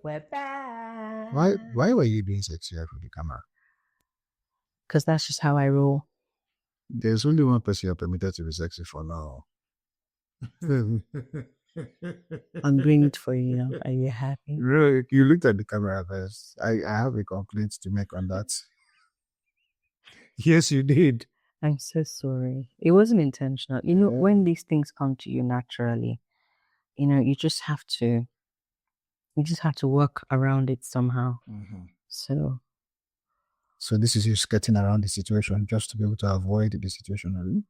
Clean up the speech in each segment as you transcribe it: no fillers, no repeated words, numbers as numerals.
We're back. Why were you being sexy for the camera? Because that's just how I roll. There's only one person you're permitted to be sexy for now. I'm doing it for you now. Are you happy? Really, you looked at the camera first. I have a complaint to make on that. Yes, you did. I'm so sorry. It wasn't intentional. You know, when these things come to you naturally, you know, you just have to work around it somehow. Mm-hmm. So this is you skirting around the situation just to be able to avoid the situation, are you?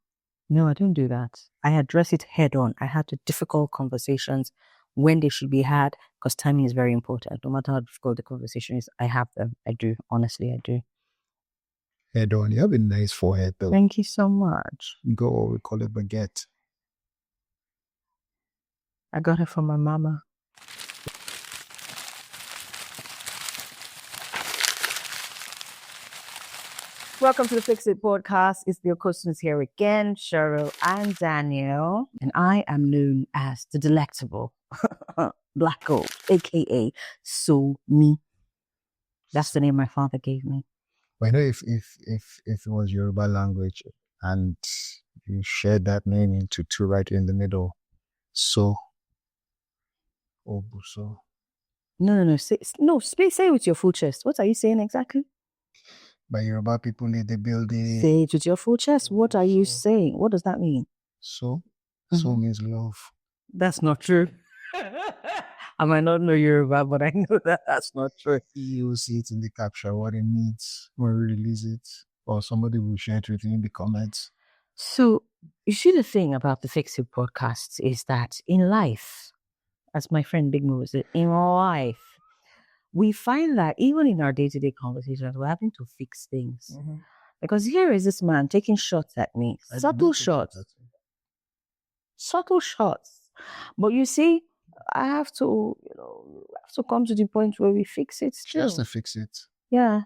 no, I don't do that. I address it head on. I had the difficult conversations when they should be had, because timing is very important. No matter how difficult the conversation is, I have them. I do. Honestly, I do. Head on. You have a nice forehead, though. Thank you so much. Go, we call it baguette. I got it from my mama. Welcome to the Fix It podcast. It's your cousins here again, Cheryl and Daniel. And I am known as the delectable Black Gold, aka So Me. That's the name my father gave me. But you know, if it was Yoruba language and you shared that name into two right in the middle, so Obuso. No. Say it with your full chest. What are you saying exactly? By Yoruba people need the building. Say it with your full chest. What are you saying? What does that mean? So means love. That's not true. I might not know Yoruba, but I know that that's not true. You'll see it in the caption, what it means when we release it, or somebody will share it with you in the comments. So, you see, the thing about the Fix It podcasts is that in life, as my friend Big Mo was saying, in life, we find that even in our day-to-day conversations, we're having to fix things. Mm-hmm. Because here is this man taking shots at me. Subtle shots. But you see, I have to come to the point where we fix it still. Just to fix it. Yeah,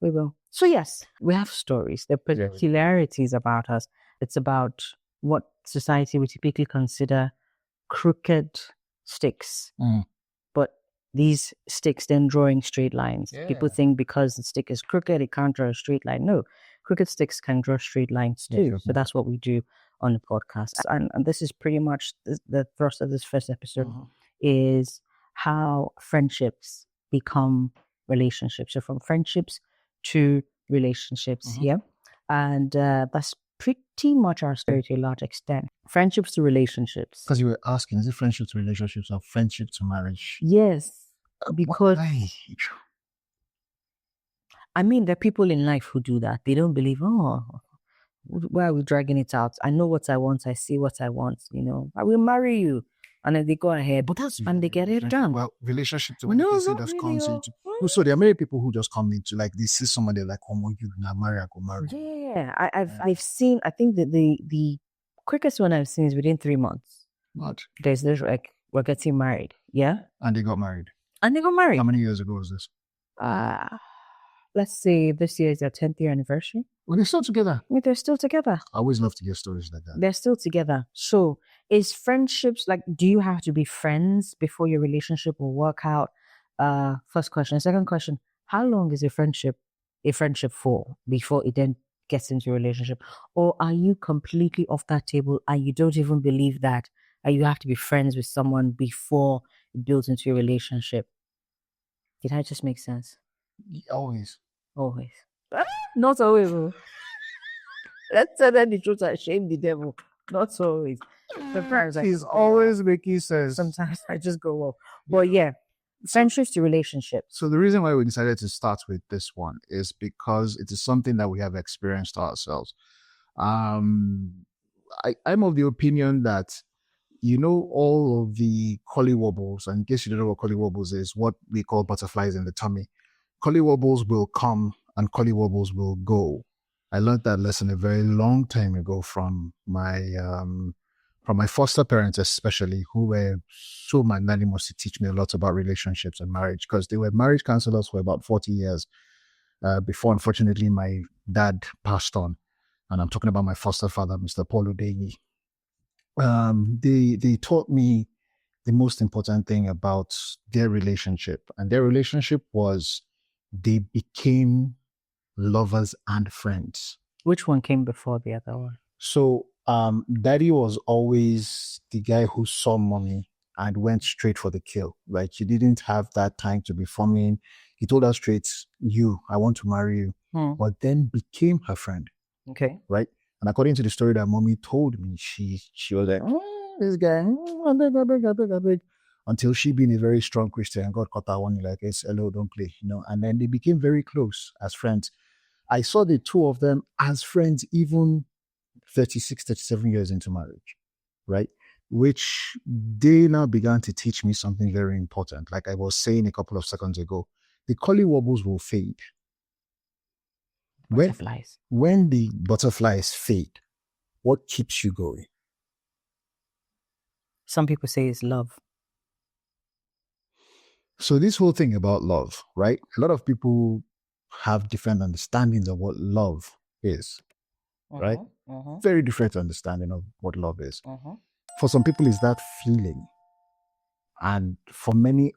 we will. So yes, we have stories. There are particularities about us. It's about what society would typically consider crooked sticks. Mm. But these sticks then drawing straight lines. Yeah. People think because the stick is crooked, it can't draw a straight line. No, crooked sticks can draw straight lines too. Yeah, so that's what we do on the podcast. And this is pretty much the thrust of this first episode, is how friendships become relationships. So from friendships to relationships, yeah? And that's pretty much our story to a large extent. Friendships to relationships. Because you were asking, is it friendship to relationships or friendship to marriage? Yes, because I mean, there are people in life who do that. They don't believe, why are we dragging it out? I know what I want. I see what I want. You know, I will marry you. And then they go ahead. But and they get it done. Well, relationship to so there are many people who just come into, like, they see somebody like, you not marry, I go marry. Yeah, I've seen, I think that the quickest one I've seen is within 3 months. What? There's this, like, we're getting married. Yeah. And they got married. How many years ago was this? Let's say this year is their 10th year anniversary. Well, they're still together. Yeah, they're still together. I always love to hear stories like that. They're still together. So is friendships, like, do you have to be friends before your relationship will work out? First question. Second question, how long is a friendship for before it then gets into a relationship? Or are you completely off that table and you don't even believe that you have to be friends with someone before it builds into a relationship? Did I just make sense? Always. Not always. Let's tell them the truth and shame the devil. Not always. Sometimes he's always making sense. Sometimes I just go off. But yeah, friendships to relationships. So the reason why we decided to start with this one is because it is something that we have experienced ourselves. I'm of the opinion that, you know, all of the collywobbles, and in case you don't know what collywobbles is, what we call butterflies in the tummy. Collywobbles will come and collywobbles will go. I learned that lesson a very long time ago from my foster parents, especially, who were so magnanimous to teach me a lot about relationships and marriage, because they were marriage counselors for about 40 years before, unfortunately, my dad passed on. And I'm talking about my foster father, Mr. Paul Udeyi. They taught me the most important thing about their relationship. And their relationship was they became lovers and friends. Which one came before the other one? So daddy was always the guy who saw mommy and went straight for the kill. Like he didn't have that time to be forming. He told her straight, I want to marry you. But then became her friend. Okay. Right? And according to the story that mommy told me, she was like, this guy, I beg. Until she being a very strong Christian and God caught her one like, it's hello, don't play, and then they became very close as friends. I saw the two of them as friends even 36, 37 years into marriage, right? Which they now began to teach me something very important. Like I was saying a couple of seconds ago, the collywobbles will fade. Butterflies. When the butterflies fade, what keeps you going? Some people say it's love. So this whole thing about love, right? A lot of people have different understandings of what love is, right? Very different understanding of what love is. For some people, it's that feeling. And for many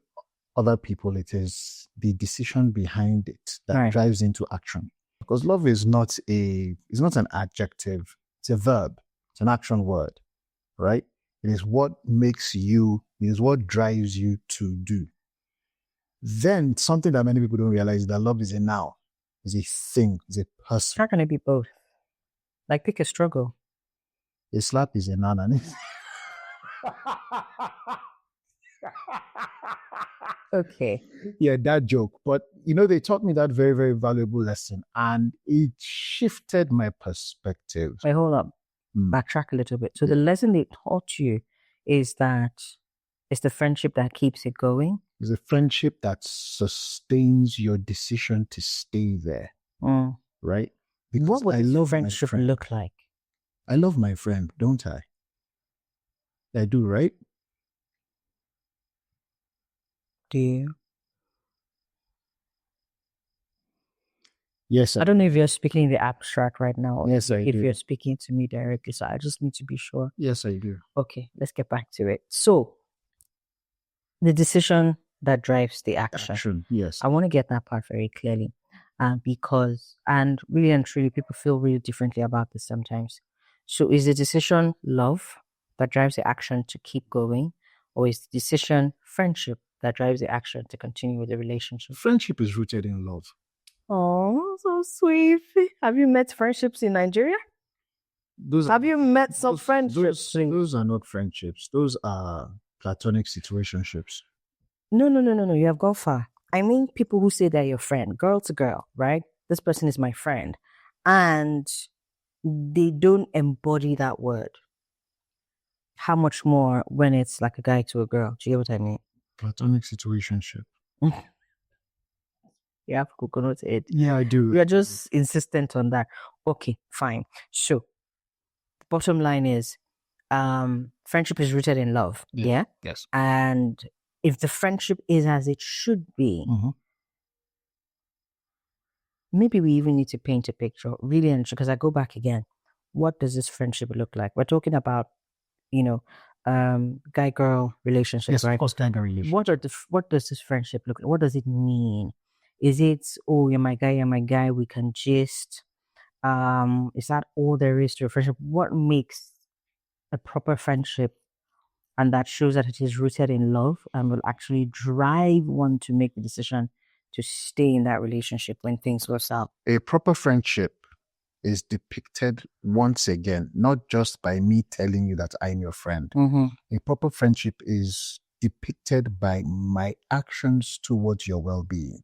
other people, it is the decision behind it that drives into action. Because love is not an adjective, it's a verb, it's an action word, right? It is what makes you, it is what drives you to do. Then something that many people don't realize is that love is a noun, is a thing, is a person. How can it be both? Like pick a struggle. A slap is a noun, and Okay. Yeah, that joke. But they taught me that very, very valuable lesson, and it shifted my perspective. Wait, hold up. Backtrack a little bit. So the lesson they taught you is that it's the friendship that keeps it going. It's a friendship that sustains your decision to stay there. Right? Because what would love friendship look like? I love my friend, don't I? I do, right? Do you? Yes, I don't know if you're speaking in the abstract right now. Yes, I do. If you're speaking to me directly, so I just need to be sure. Yes, I do. Okay, let's get back to it. So, the decision that drives the action. Yes. I want to get that part very clearly, because, and really and truly, people feel really differently about this sometimes. So, is the decision love that drives the action to keep going, or is the decision friendship that drives the action to continue with the relationship? Friendship is rooted in love. Oh, so sweet. Have you met friendships in Nigeria? Have you met some friendships? Those are not friendships. Those are platonic situationships. No. You have gone far. I mean, people who say they're your friend, girl to girl, right? This person is my friend. And they don't embody that word. How much more when it's like a guy to a girl? Do you get what I mean? Platonic situationship. You have coconut head. Yeah, I do. We are just insistent on that. Okay, fine. So, the bottom line is, friendship is rooted in love. Yeah. Yes. And if the friendship is as it should be, maybe we even need to paint a picture, really, because I go back again. What does this friendship look like? We're talking about, guy-girl relationships, yes, right? Of course, guy-girl relationship. What does this friendship look like? What does it mean? Is it, you're my guy, we can gist? Is that all there is to a friendship? What makes a proper friendship, and that shows that it is rooted in love and will actually drive one to make the decision to stay in that relationship when things go south? A proper friendship is depicted once again, not just by me telling you that I'm your friend. A proper friendship is depicted by my actions towards your well-being.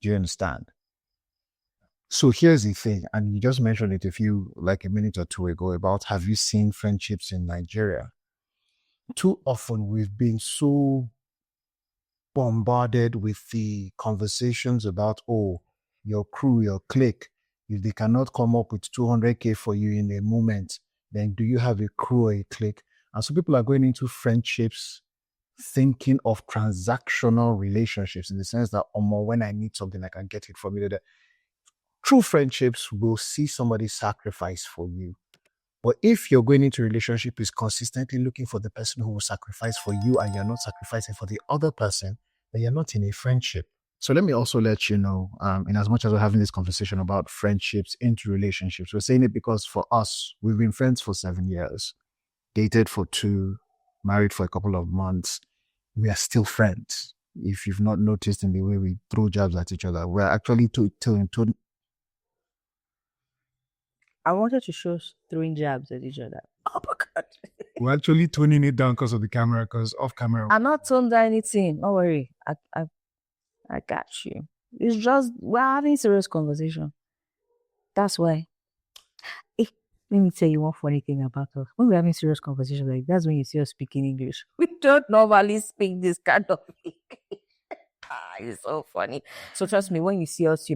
Do you understand? So here's the thing, and you just mentioned it a minute or two ago about, have you seen friendships in Nigeria? Too often we've been so bombarded with the conversations about, your crew, your clique, if they cannot come up with 200K for you in a moment, then do you have a crew or a clique? And so people are going into friendships thinking of transactional relationships in the sense that, when I need something, I can get it from you. True friendships will see somebody sacrifice for you. But if you're going into a relationship is consistently looking for the person who will sacrifice for you and you're not sacrificing for the other person, then you're not in a friendship. So let me also let you know, in as much as we're having this conversation about friendships into relationships, we're saying it because for us, we've been friends for 7 years, dated for 2, married for a couple of months. We are still friends. If you've not noticed in the way we throw jabs at each other, we're actually I wanted to show us throwing jabs at each other. Oh my God. we're actually toning it down because of the camera, because off camera. I'm not toned down anything. Don't worry. I got you. It's just we're having serious conversation. That's why. Let me tell you one funny thing about us. When we're having serious conversation, like that's when you see us speaking English. We don't normally speak this kind of English. It's so funny. So trust me, when you see us,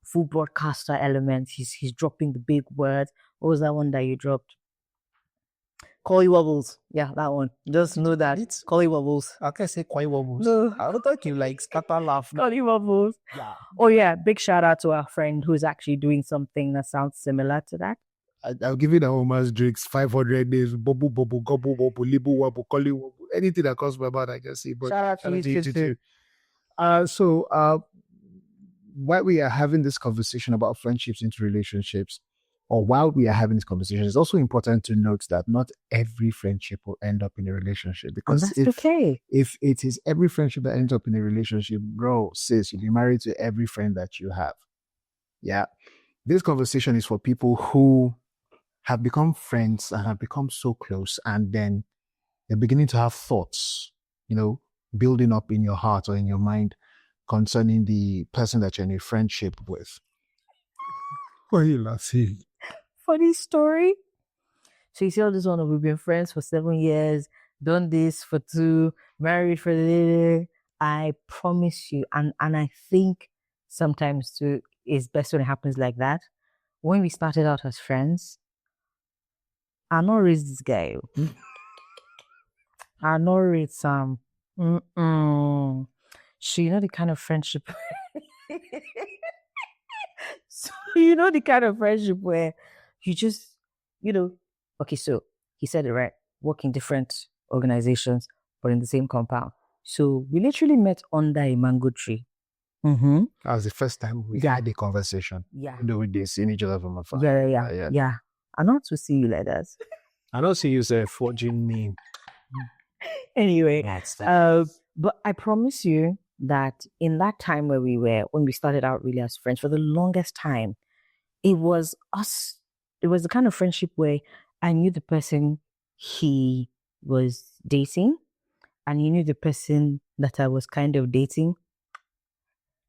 full broadcaster elements, he's dropping the big words. What was that one that you dropped? Collie wobbles. Yeah, that one. Just know that. It's Collie wobbles. I can say Collie wobbles. No. I don't think you like scatter laugh. Collie wobbles. Yeah. Oh yeah, big shout out to our friend who's actually doing something that sounds similar to that. I'll give you the Homer's drinks, 500 days, bubble, gobble, wobble, libu, wobble, collie wobble, anything that comes to my mind, I can see. But shout out to you too. So while we are having this conversation about friendships into relationships, or while we are having this conversation, it's also important to note that not every friendship will end up in a relationship. Because if it is every friendship that ends up in a relationship, bro, sis, you'll be married to every friend that you have. Yeah. This conversation is for people who have become friends and have become so close, and then they're beginning to have thoughts, building up in your heart or in your mind concerning the person that you're in a friendship with. Why are you laughing? Funny story. So you see all this one, we've been friends for 7 years, done this for 2, married for the. I promise you, and I think sometimes too, it's best when it happens like that. When we started out as friends, I not raise this guy. I not raise Sam. So the kind of friendship. So the kind of friendship where you just, okay, so he said it right, work in different organizations, but in the same compound. So we literally met under a mango tree. Mm-hmm. That was the first time we had a conversation. Yeah. We'd seen each other from afar. Yeah. I not to see you like that. I don't see you forging me. Anyway, but I promise you that in that time when we started out really as friends, for the longest time, it was us. It was the kind of friendship where I knew the person he was dating, and he knew the person that I was kind of dating.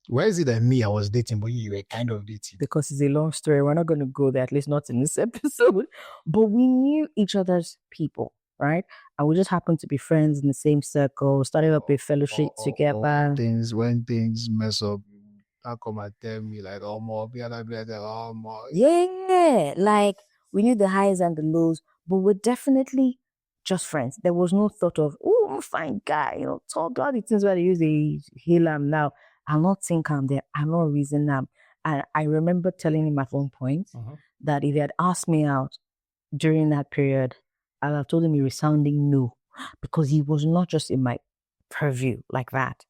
Why is it that me, I was dating, but you were kind of dating? Because it's a long story. We're not going to go there, at least not in this episode. But we knew each other's people, right? And we just happened to be friends in the same circle, started up a fellowship together. When things mess up, how come and tell me like, oh more, yeah, like we knew the highs and the lows, but we're definitely just friends. There was no thought of, oh, fine guy, talk all the things where they use the heal him now. I'll not think I'm there. I'll not reason them. And I remember telling him at one point that if he had asked me out during that period, I'd have told him a resounding no, because he was not just in my purview like that.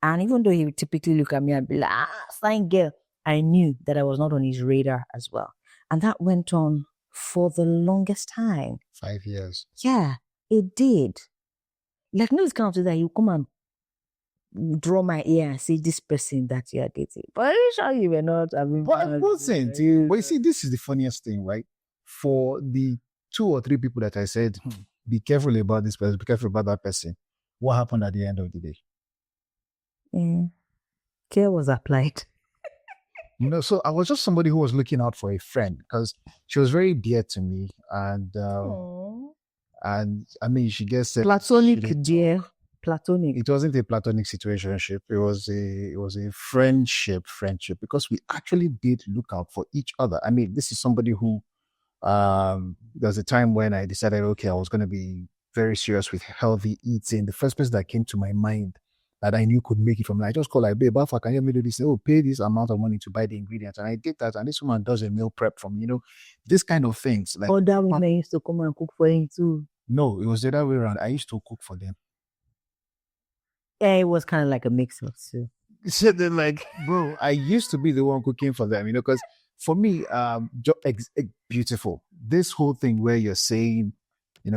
And even though he would typically look at me and be like, fine girl, I knew that I was not on his radar as well. And that went on for the longest time. 5 years. Yeah, it did. Like, no, it's kind of thing that you come and draw my ear and see this person that you are dating. But I'm sure you were not. But it wasn't. But you see, this is the funniest thing, right? For the 2 or 3 people that I said, be careful about this person, be careful about that person. What happened at the end of the day? Care was applied. So I was just somebody who was looking out for a friend because she was very dear to me, and I mean, she gets platonic, dear. Platonic. It wasn't a platonic situationship. It was a friendship because we actually did look out for each other. I mean, this is somebody who there was a time when I decided, okay, I was going to be very serious with healthy eating. The first person that came to my mind that I knew could make it from. I just call like, babe, if I can help me do this, oh, pay this amount of money to buy the ingredients. And I did that. And this woman does a meal prep from, this kind of things. Like, Other women used to come and cook for him too. no, it was the other way around. I used to cook for them. Yeah, it was kind of like a mix of two. So then, like, bro, I used to be the one cooking for them, because for me, beautiful. This whole thing where you're saying,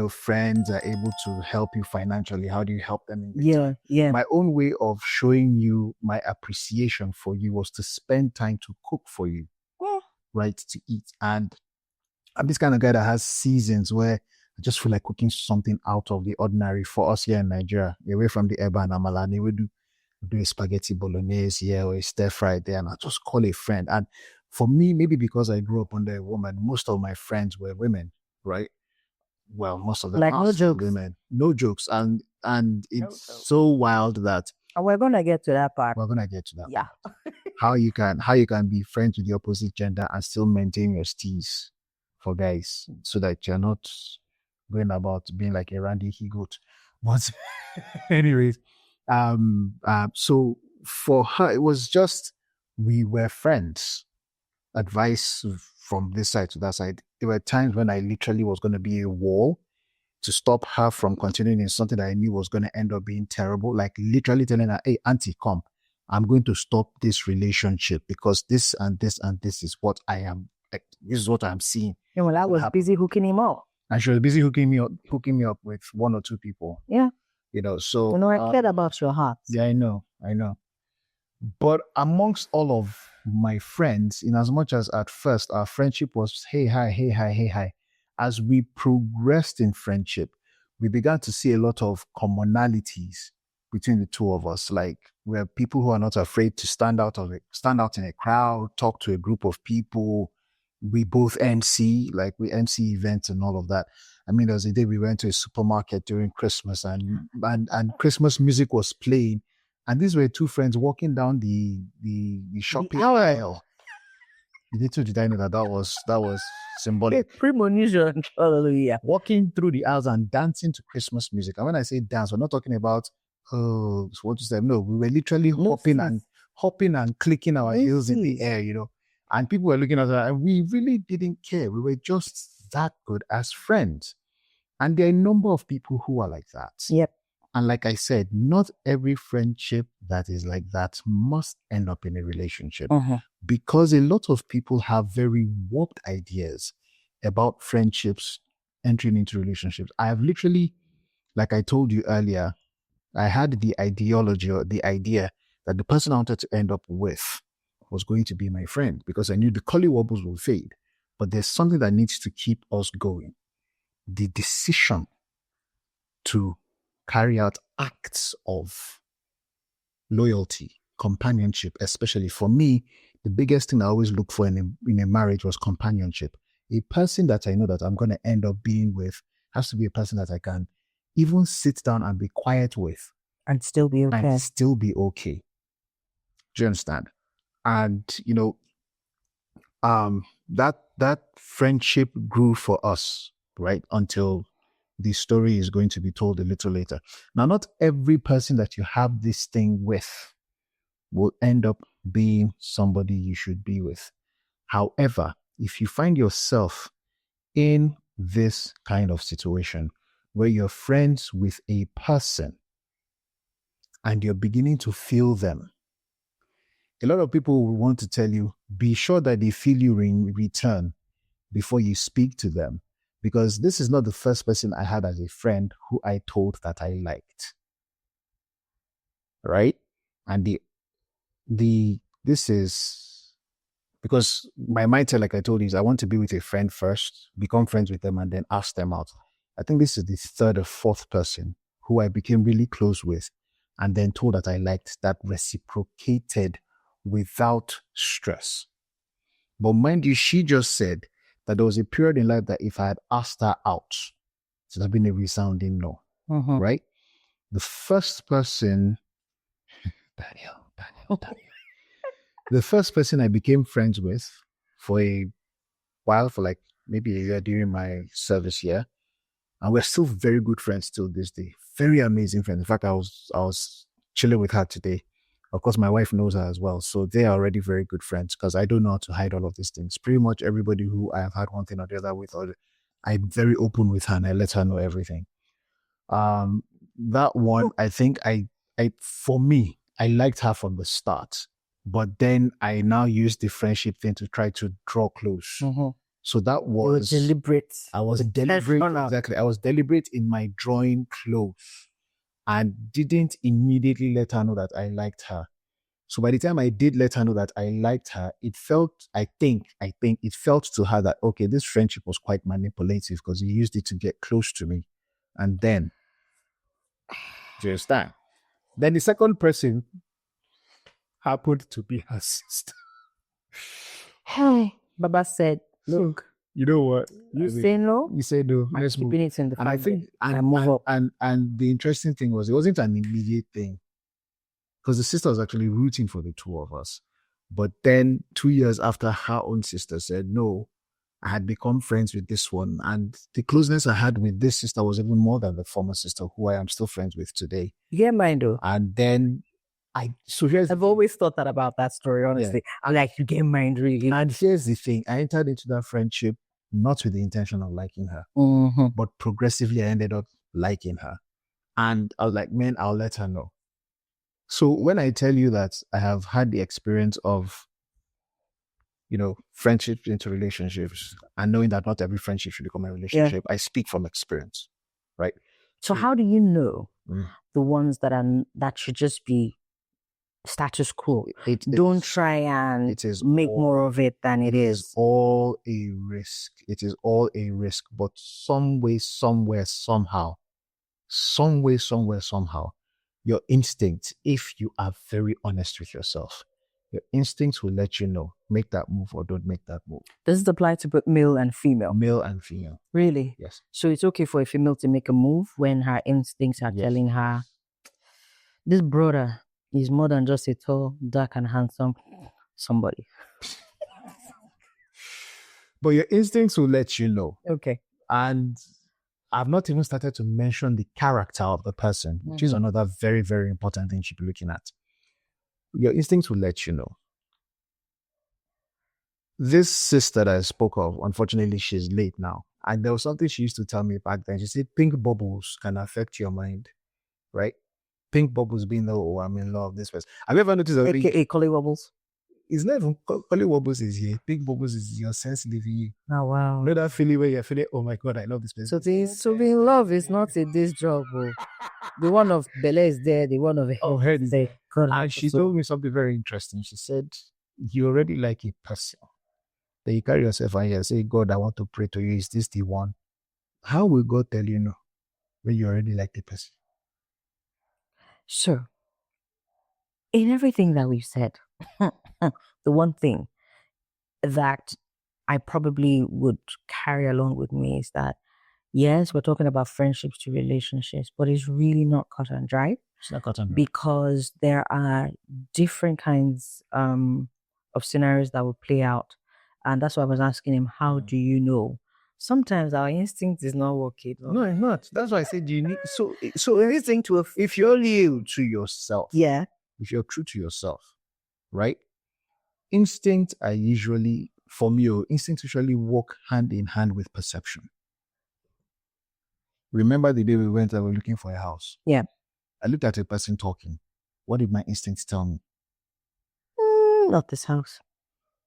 friends are able to help you financially. How do you help them? Yeah. My own way of showing you my appreciation for you was to spend time to cook for you, right? To eat. And I'm this kind of guy that has seasons where I just feel like cooking something out of the ordinary for us here in Nigeria, away from the eba and amala. And we do a spaghetti bolognese here or a stir fry there, and I just call a friend. And for me, maybe because I grew up under a woman, most of my friends were women, right? Well, most of them like are no jokes. women. No jokes. And it's so wild that we're gonna get to that part. We're gonna get to that. Yeah. How you can be friends with the opposite gender and still maintain your steez for guys, so that you're not going about being like a Randy he-goat. But anyways, so for her, it was just, we were friends. Advice from this side to that side. There were times when I literally was going to be a wall to stop her from continuing in something that I knew was going to end up being terrible. Like literally telling her, hey, auntie, come. I'm going to stop this relationship because this and this and this is what I am. Like, this is what I'm seeing. Yeah, well, I was busy hooking him up. And she was busy hooking me up with one or two people. Yeah. So. I cared about your heart. Yeah, I know. But amongst all of my friends, in as much as at first our friendship was hey, hi, as we progressed in friendship, we began to see a lot of commonalities between the two of us. Like, we're people who are not afraid to stand out in a crowd, talk to a group of people. We both MC, like we MC events and all of that. I mean, there was a day we went to a supermarket during Christmas and Christmas music was playing. And these were two friends walking down the shopping aisle. Little did I know that was symbolic. Premonition. Hallelujah. Walking through the aisles and dancing to Christmas music. And when I say dance, we're not talking about what to say. No, we were literally hopping and clicking our heels in the air, And people were looking at us and we really didn't care. We were just that good as friends. And there are a number of people who are like that. Yep. And like I said, not every friendship that is like that must end up in a relationship, because a lot of people have very warped ideas about friendships entering into relationships. I have literally, like I told you earlier, I had the ideology or the idea that the person I wanted to end up with was going to be my friend, because I knew the collywobbles will fade. But there's something that needs to keep us going. The decision to carry out acts of loyalty, companionship, especially for me, the biggest thing I always look for in a marriage was companionship. A person that I know that I'm going to end up being with has to be a person that I can even sit down and be quiet with. And still be okay. Do you understand? And, that friendship grew for us, right? Until the story is going to be told a little later. Now, not every person that you have this thing with will end up being somebody you should be with. However, if you find yourself in this kind of situation where you're friends with a person and you're beginning to feel them, a lot of people will want to tell you, be sure that they feel you in return before you speak to them. Because this is not the first person I had as a friend who I told that I liked. Right? And this is because my mindset, like I told you, is I want to be with a friend first, become friends with them, and then ask them out. I think this is the third or fourth person who I became really close with and then told that I liked, that reciprocated without stress. But mind you, she just said that there was a period in life that if I had asked her out, it would have been a resounding no, right? The first person, Daniel. The first person I became friends with for a while, for like maybe a year during my service year, and we're still very good friends till this day. Very amazing friends. In fact, I was chilling with her today. Of course, my wife knows her as well. So they are already very good friends because I don't know how to hide all of these things. Pretty much everybody who I have had one thing or the other with, or I'm very open with her and I let her know everything. That one, I think for me, I liked her from the start, but then I now use the friendship thing to try to draw close. So that was deliberate. I was deliberate. Exactly. I was deliberate in my drawing close and didn't immediately let her know that I liked her. So by the time I did let her know that I liked her, it felt, I think it felt to her that, okay, this friendship was quite manipulative because he used it to get close to me. And then, do you understand? Then the second person happened to be her sister. Hey, Baba said, look, you know what? You say no? You say no. I'm Let's move. keeping it in the And I family. think, I move up. And the interesting thing was, it wasn't an immediate thing because the sister was actually rooting for the two of us. But then 2 years after her own sister said no, I had become friends with this one. And the closeness I had with this sister was even more than the former sister who I am still friends with today. You get mine though. And then I've always thought that about that story, honestly. Yeah. I'm like, you get mine really. And here's the thing. I entered into that friendship not with the intention of liking her, but progressively I ended up liking her. And I was like, man, I'll let her know. So when I tell you that I have had the experience of, friendships into relationships and knowing that not every friendship should become a relationship, I speak from experience, right? So how do you know the ones that should just be status quo? Don't try and make more of it than it is. It's all a risk. It is all a risk. But some way, somewhere, somehow, your instinct, if you are very honest with yourself, your instincts will let you know, make that move or don't make that move. Does it apply to both male and female? Male and female. Really? Yes. So it's okay for a female to make a move when her instincts are telling her, this brother is more than just a tall, dark, and handsome somebody. But your instincts will let you know. Okay. And I've not even started to mention the character of the person, which is another very, very important thing you should be looking at. Your instincts will let you know. This sister that I spoke of, unfortunately, she's late now. And there was something she used to tell me back then. She said, pink bubbles can affect your mind, right? Pink bubbles being, oh, I'm in love with this person. Have you ever noticed that? AKA Collie Wobbles? It's not even Collie Wobbles is here. Pink bubbles is your sense leaving you. Oh, wow. You know that feeling where you're feeling, oh my God, I love this person. So being in love is not a this job. The one of Bele is there, the one of Head is there. God, and she told me something very interesting. She said, you already like a person. Then you carry yourself out here and say, God, I want to pray to you. Is this the one? How will God tell you no when you already like the person? Sure. In everything that we've said, the one thing that I probably would carry along with me is that, yes, we're talking about friendships to relationships, but it's really not cut and dry. It's not cut and dry. Because there are different kinds of scenarios that will play out. And that's why I was asking him, how do you know? Sometimes our instinct is not working. No, it's not. That's why I said you need. So anything if you're real to yourself. Yeah. If you're true to yourself, right? Instincts are usually, for me, instincts usually walk hand in hand with perception. Remember the day we went and we were looking for a house? Yeah. I looked at a person talking. What did my instincts tell me? Not this house.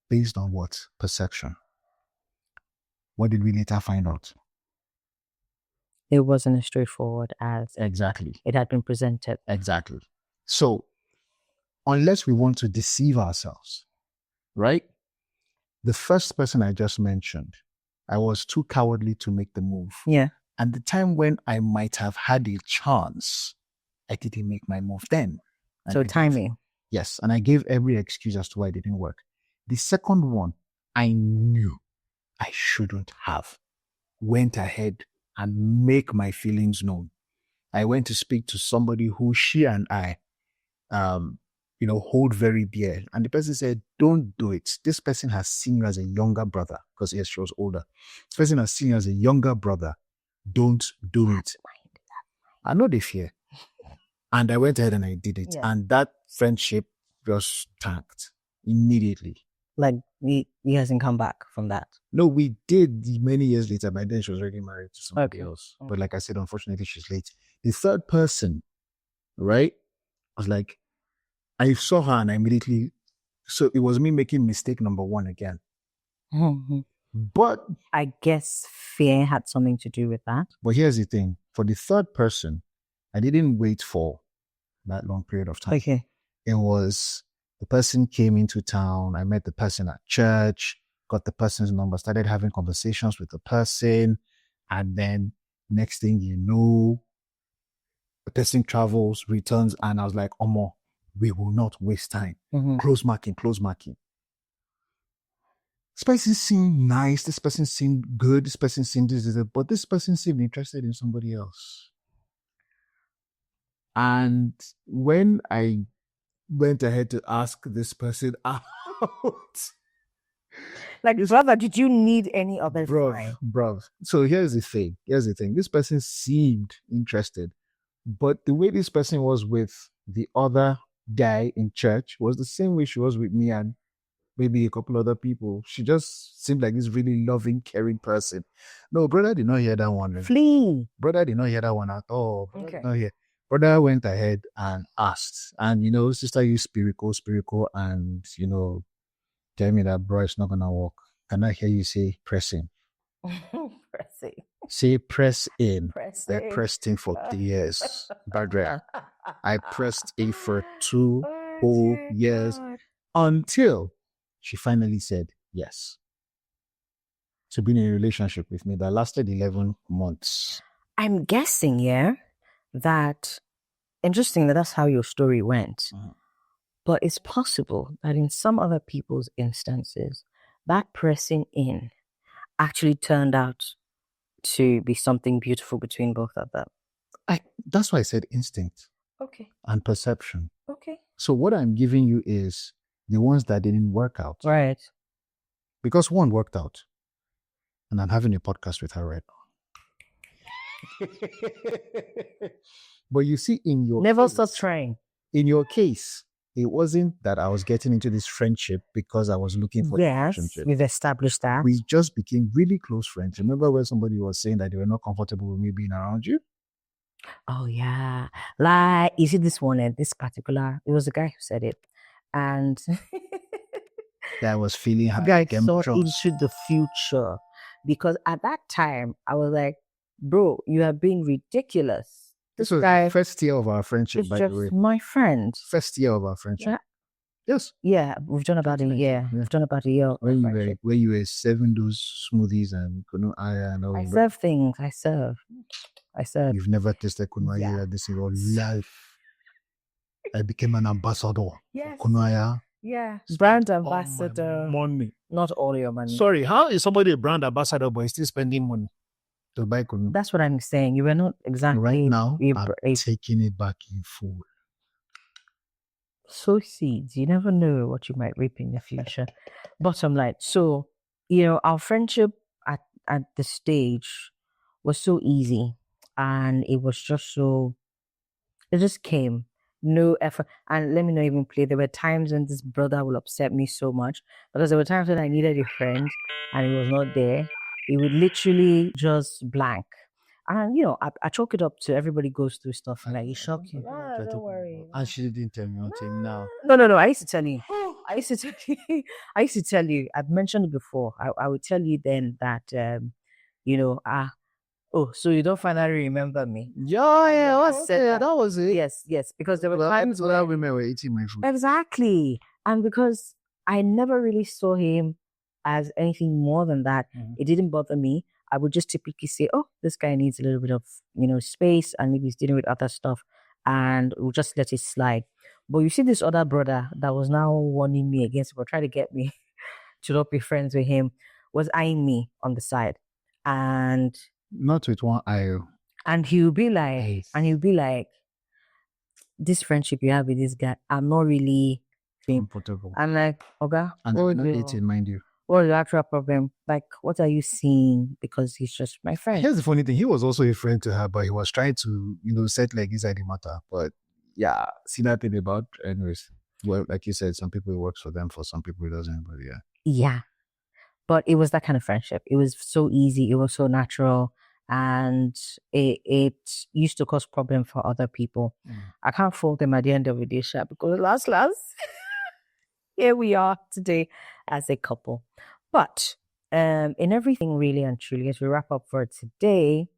Based on what? Perception. What did we later find out? It wasn't as straightforward as exactly it had been presented. Exactly. So, unless we want to deceive ourselves, right? The first person I just mentioned, I was too cowardly to make the move. Yeah. And the time when I might have had a chance, I didn't make my move then. So timing. Yes. And I gave every excuse as to why it didn't work. The second one, I knew I shouldn't have. Went ahead and make my feelings known. I went to speak to somebody who she and I, hold very dear. And the person said, don't do it. This person has seen you as a younger brother. Because yes, she was older. This person has seen you as a younger brother. Don't do it. I know they fear. And I went ahead and I did it. Yeah. And that friendship just tanked immediately. Like, he hasn't come back from that. No, we did many years later. By then, she was already married to somebody Okay. else. But like I said, unfortunately, she's late. The third person, right? I was like, I saw her and I immediately, so it was me making mistake number one again. Mhm. But I guess fear had something to do with that. here's the thing. For the third person, I didn't wait for that long period of time. Okay. It was the person came into town. I met the person at church, got the person's number, started having conversations with the person. And then next thing you know, the person travels, returns, and I was like, Omo, we will not waste time. Mhm. Close marking. This person seemed nice. This person seemed good. This person seemed this, but this person seemed interested in somebody else. And when I went ahead to ask this person out, Like, brother, did you need any other time? bro. So here's the thing. This person seemed interested, but the way this person was with the other guy in church was the same way she was with me and maybe a couple other people. She just seemed like this really loving, caring person. No, brother did not hear that one. Flee. Brother did not hear that one at all. Brother Okay. did not hear. Brother went ahead and asked. And, sister used spiritual, and, tell me that, bro, it's not going to work. Can I hear you say pressing? Pressing. Say press in. Pressing. They pressed in for 3 years. Badria. I pressed in for 2 whole years until she finally said yes to being in a relationship with me that lasted 11 months. I'm guessing, that interesting that that's how your story went. Mhm. But it's possible that in some other people's instances, that pressing in actually turned out to be something beautiful between both of them. That's why I said instinct Okay. and perception. Okay. So what I'm giving you is the ones that didn't work out. Right. Because one worked out. And I'm having a podcast with her right now. But you see, Never stop trying. In your case, it wasn't that I was getting into this friendship because I was looking for a relationship. We've established that. We just became really close friends. Remember when somebody was saying that they were not comfortable with me being around you? Oh, yeah. Like, you see this one, this particular, it was the guy who said it. And that I was feeling the guy saw into the future. Because at that time, I was like, bro, you are being ridiculous. This was the first year of our friendship, by the way. My friend. First year of our friendship. Yeah. Yes. Yeah, we've done about a year. Yeah. We've done about a year. When you were serving those smoothies and kunu aya and all. I serve things. I serve. You've never tasted kunu aya this in your life. I became an ambassador. Yes. Kunu aya. Yeah. Brand ambassador. Money. Not all your money. Sorry, how is somebody a brand ambassador but he's still spending money to buy kunu? That's what I'm saying. You were not exactly. Right now, I'm taking it back in full. Sow seeds. You never know what you might reap in the future. Bottom line. So, our friendship at the stage was so easy. And it was just it just came. No effort. And let me not even play. There were times when this brother will upset me so much because there were times when I needed a friend and he was not there. He would literally just blank. And, I chalk it up to everybody goes through stuff and like, it shock you. Don't worry. And she didn't tell me until now. No. I used to tell you. I used to tell you. I've mentioned it before. I would tell you then that, oh, so you don't finally remember me? Yeah, what's that? That was it. Yes, because there were times where women were eating my food. Exactly. And because I never really saw him as anything more than that, it didn't bother me. I would just typically say, oh, this guy needs a little bit of, space and maybe he's dealing with other stuff and we'll just let it slide. But you see this other brother that was now warning me against or trying to get me to not be friends with him was eyeing me on the side. And not with one eye. And he'll be like, this friendship you have with this guy, I'm not really comfortable. I'm like, okay. And I'm not 18, mind you. What is the actual problem? Like, what are you seeing? Because he's just my friend. Here's the funny thing. He was also a friend to her, but he was trying to, set like inside the matter. But yeah, see that thing about, anyways. Well, like you said, some people it works for them, for some people it doesn't. But yeah, Yeah. But it was that kind of friendship. It was so easy. It was so natural. And it used to cause problem for other people. I can't fault them at the end of the day, Sha, because last, here we are today as a couple. But in everything really and truly, as we wrap up for today,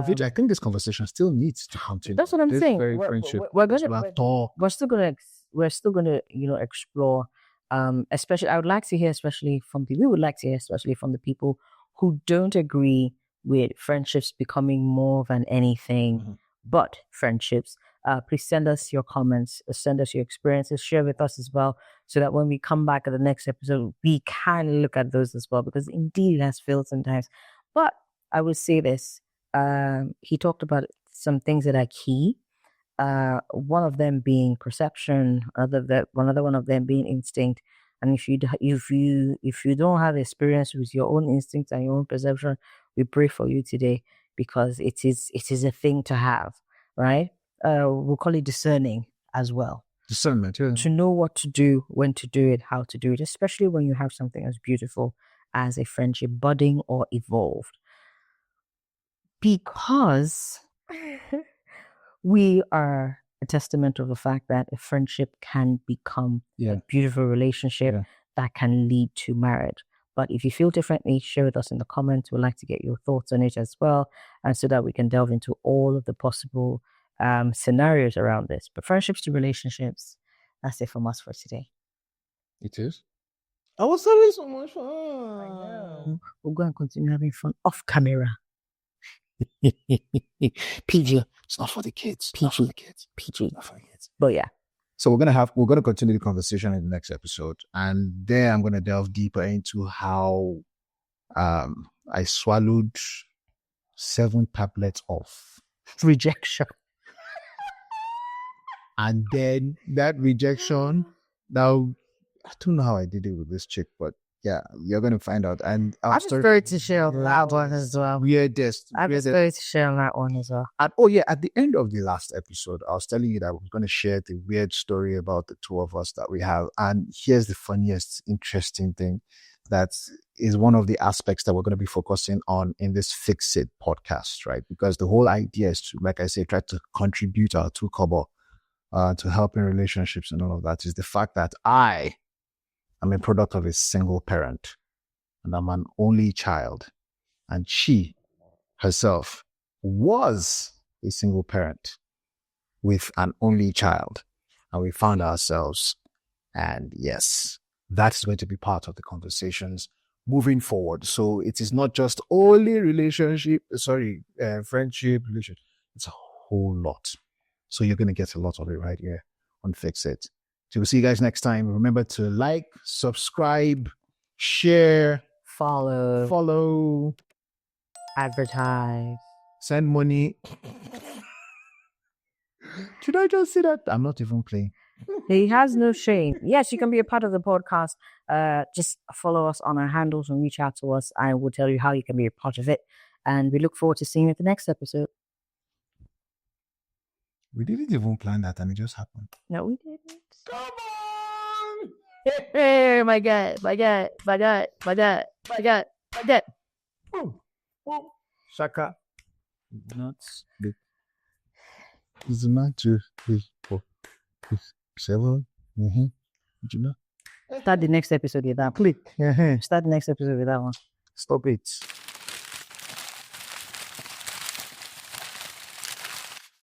Which I think this conversation still needs to continue. that's what I'm This saying. very We're friendship. gonna talk. we're still gonna explore. Especially I would like to hear, especially from we would like to hear, especially from the people who don't agree with friendships becoming more than anything but friendships. Please send us your comments, send us your experiences, share with us as well, so that when we come back at the next episode, we can look at those as well, because indeed it has failed sometimes. But I would say this. He talked about some things that are key. One of them being perception, another one of them being instinct. And if you don't have experience with your own instinct and your own perception, we pray for you today, because it is a thing to have, right? We'll call it discerning as well. Discernment, yeah. To know what to do, when to do it, how to do it, especially when you have something as beautiful as a friendship budding or evolved. Because we are a testament of the fact that a friendship can become a beautiful relationship that can lead to marriage. But if you feel differently, share with us in the comments. We'd like to get your thoughts on it as well, and so that we can delve into all of the possible scenarios around this. But friendships to relationships, that's it from us for today. It is. I was having so much fun. I know. We'll go and continue having fun off camera. PG. It's not for the kids. PG. Not for the kids. PG. Not for the kids. But yeah. So we're gonna continue the conversation in the next episode, and there I'm gonna delve deeper into how I swallowed 7 tablets of Rejection. and then that rejection. Now I don't know how I did it with this chick, but yeah, you're gonna find out. And I'm sorry to share on that one as well. Weirdest. I'm sorry to share on that one as well. And oh yeah, at the end of the last episode, I was telling you that I was going to share the weird story about the two of us that we have. And here's the funniest, interesting thing that is one of the aspects that we're going to be focusing on in this Fix It podcast, right? Because the whole idea is to, like I say, try to contribute our 2 kobo to helping relationships and all of that, is the fact that I am a product of a single parent and I'm an only child. And she herself was a single parent with an only child, and we found ourselves, and yes, that's going to be part of the conversations moving forward. So it is not just only friendship, relationship. It's a whole lot. So you're going to get a lot of it right here on Fix It. So we'll see you guys next time. Remember to like, subscribe, share, Follow, advertise, send money. Should I just say that? I'm not even playing. He has no shame. Yes, you can be a part of the podcast. Just follow us on our handles and reach out to us, and we'll tell you how you can be a part of it. And we look forward to seeing you at the next episode. We didn't even plan that, and it just happened. No, we didn't. Come on! Hey, my God. Shaka. Nuts. It's not 2, 3, 4, 6, 7. Do you know? Start the next episode with that. Click. Start the next episode with that one. Stop it.